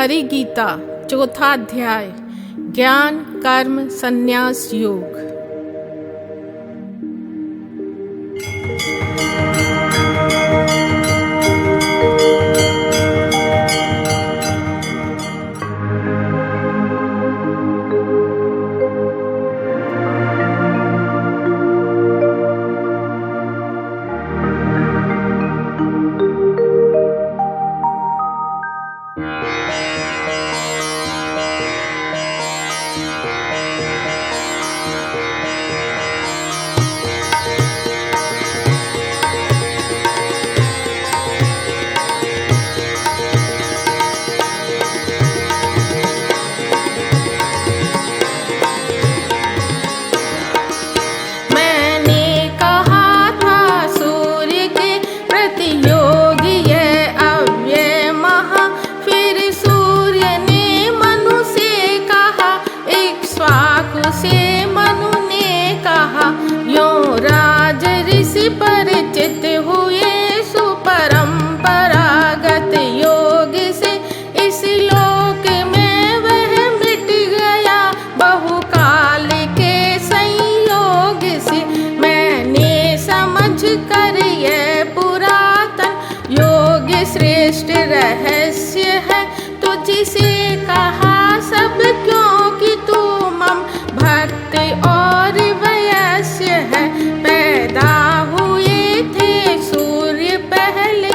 परिगीता चौथा अध्याय ज्ञान कर्म संन्यास योग। परिचित हुए सुपरंपरागत योग से इस लोक में वह मिट गया बहुकाल के संयोग से। मैंने समझ कर यह पुरातन योग श्रेष्ठ रहस्य है तुझसे कहा सब, क्योंकि तू मम भक्त और वयस्य है। पैदा हुए थे सूर्य पहले,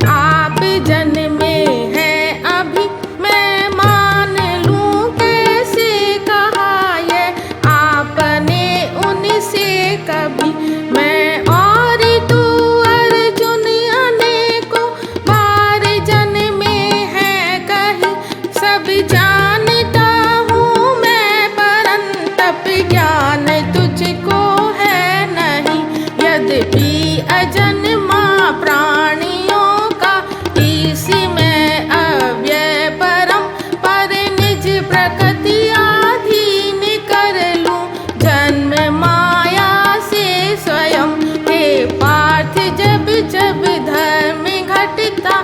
आप जन्मे हैं अभी, मैं मान लूं कैसे कहा यह आपने उनसे कभी। मैं और तू अर्जुन अनेकों बार जन्मे हैं कहीं, सब जानता हूँ मैं परंतप ज्ञान तुझको है नहीं। यद्यपि अजन्मा प्राणियों का इसी में अव्यय परम, पर निज प्रकृति अधीन कर लूं जन्म माया से स्वयं। हे पार्थ जब जब धर्म घटता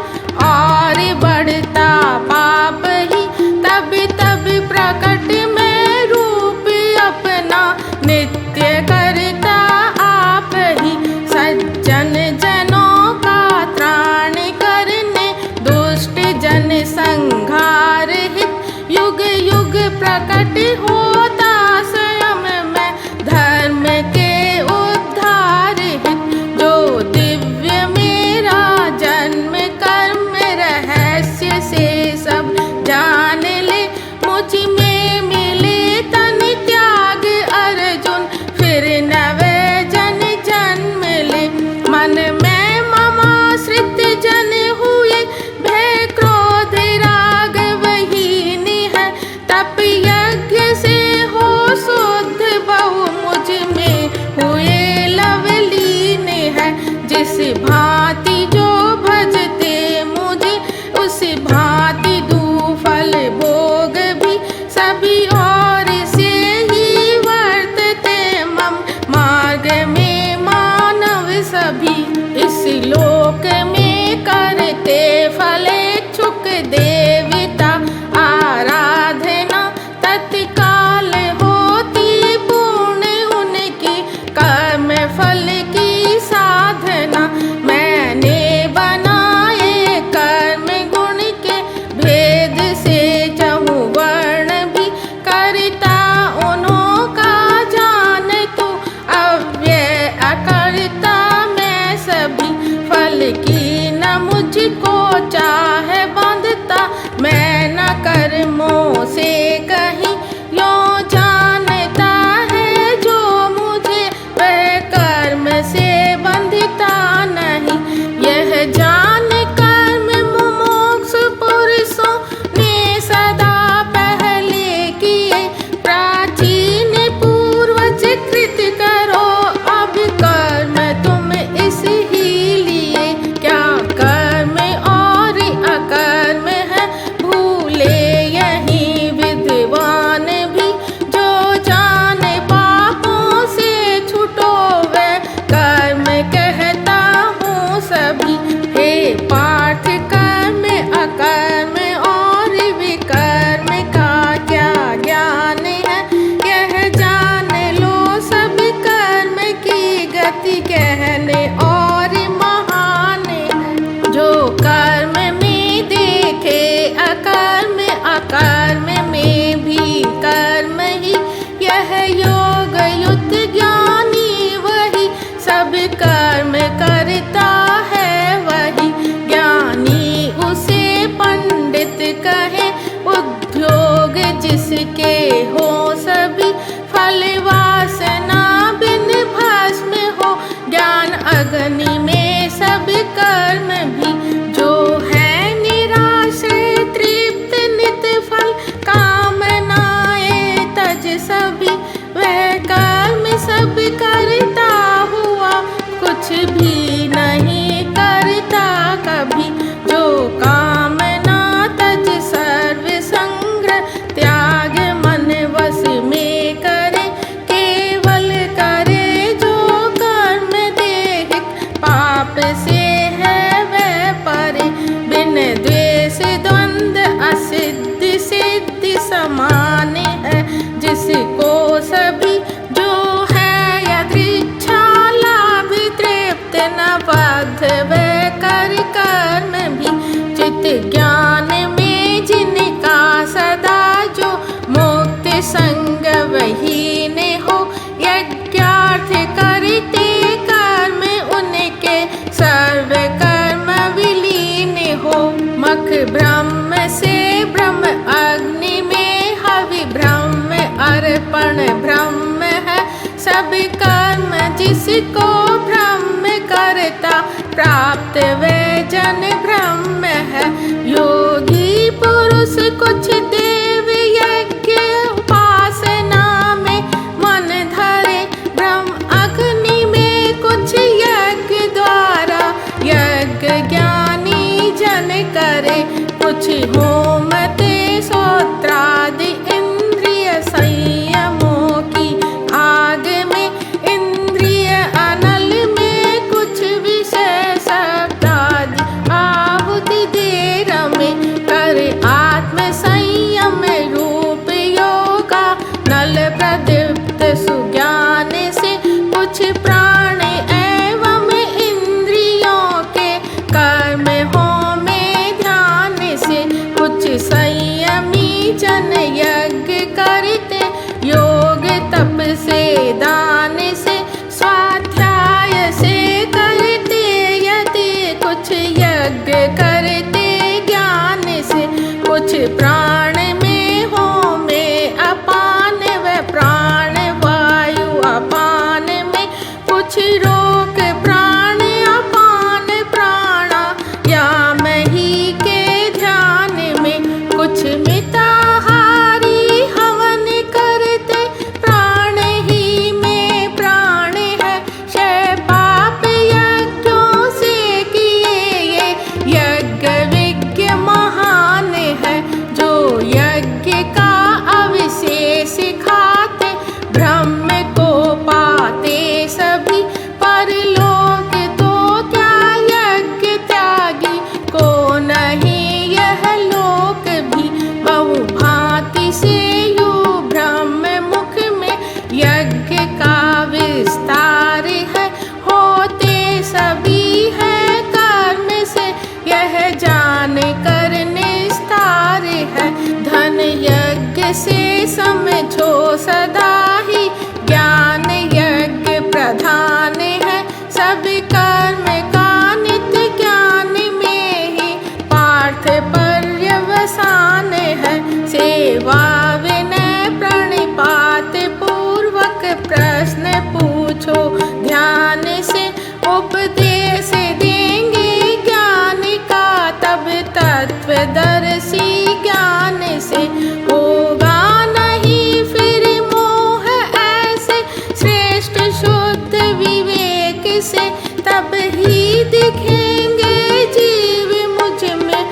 और बढ़ता पाप ही, तब तब प्रकट में रूप अपना नित्य करता आप ही। सज्जन जनों का त्राण करने, दुष्ट जन संहार हित, युग युग प्रकट होता स्वयं में धर्म के उद्धार हित। जो दिव्य मेरा जन्म कर्म रहस्य से सब जान ले, मुझ में मिले तन त्याग अर्जुन फिर नवे जन जन्म ले। मन में ममाश्रित जन हुए, भय क्रोध राग वहीन है, तप यज्ञ से हो शुद्ध बहु मुझ में हुए लवलीन है। जिस भांति जो भजते मुझे, उस भांति दू फल भोग भी, सभी और से ही वर्तते मम मार्ग में मानव सभी। इस लोक में करते फलेच्छुक देवता आराधना, तत्काल होती पूर्ण उनकी कर्म फल की साधना। मैंने बनाए कर्म गुण के भेद से चहु वर्ण भी, करता उन्हों का जान तू अव्यय अकर्ता मैं सभी। फल की न मुझको चाह हो सभी फल वासना बिन भस्म हो ज्ञान अग्नि में सब कर्म भी जो है निराश्रय तृप्त नित फल कामनाएं तज सभी वह कर्म सब करता हुआ कुछ भी नहीं करता कभी जो कामना तज सर्व संग्रह त्याग मन वश में करे केवल करे जो कर्म देहिक पाप से है वह परे बिन द्वेष द्वंद्व असिद्धि सिद्धि समान है जिसको सभी जो है यदृच्छा लाभ तृप्त न बद्ध वह कर कर्म भी चित्त ज्ञान में जिनका सदा जो मुक्त संग वही ने हो यज्ञार्थ करते कर्म उनके सर्व कर्म विलीन हो मख ब्रह्म से ब्रह्म अग्नि में हवि ब्रह्म अर्पण ब्रह्म है सब कर्म जिसको ब्रह्म करता प्राप्त वे जन ब्रह्म है योगी पुरुष कुछ देव यज्ञ उपासना में मन धरे ब्रह्म अग्नि में कुछ यज्ञ द्वारा यज्ञ ज्ञानी जन करे कुछ होम श्रोत्रादि इंद्रिय संयमों की आग में इंद्रिय अनल में कुछ विषय शब्दादि आहुति दे रमे कर आत्म संयम रूप योगा नल प्रदीप्त सुज्ञान से कुछ प्राण एवं इंद्रियों के कर्म हो में ध्यान से कुछ संयमी जन यज्ञ करते योग तप से दान से स्वाध्याय से करते यदि कुछ यज्ञ करते ज्ञान से कुछ प्राण में हो में अपान व प्राण वायु अपान में कुछ रोक प्राण अपान प्राणा या मही के ध्यान में कुछ मिताहारी हवन करते प्राण ही में प्राण है क्षय पाप यज्ञों से किए ये यज्ञ विज्ञ महान है जो यज्ञ का अविशेष खाते ब्रह्म को पाते सभी परलोक तो क्या यज्ञ त्यागी को नहीं यह लोक भी बहु भांति से यू ब्रह्म मुख में यज्ञ का विस्तार है होते सभी है कर्म से यह जान कर निस्तार है धन यज्ञ से समझो सदा ही ज्ञान यज्ञ प्रधान है सब कर्म का नित्य ज्ञान में ही पार्थ पर्यवसान है सेवा विनय प्रणिपात पूर्वक प्रश्न पूछो ध्यान से उपदेश देंगे ज्ञान का तब तत्वदर्शी ज्ञान से होगा नहीं फिर मोह ऐसे श्रेष्ठ शुद्ध विवेक से तब ही दिखेंगे जीव मुझ में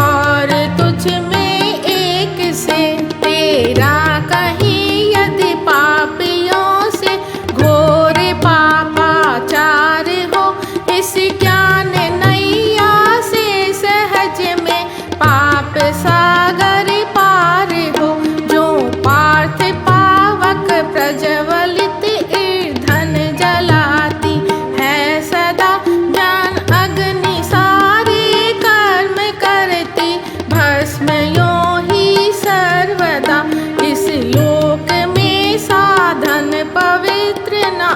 और तुझ में एक से तेरा कहीं यदि पापियों से घोर पापाचार हो इस ज्ञान नैया से सहज में पाप सागर पार हो जो पार्थ पावक प्रज्वलित ईंधन जलाती है सदा ज्ञान अग्नि सारे कर्म करती भस्म यो ही सर्वदा इस लोक में साधन पवित्र न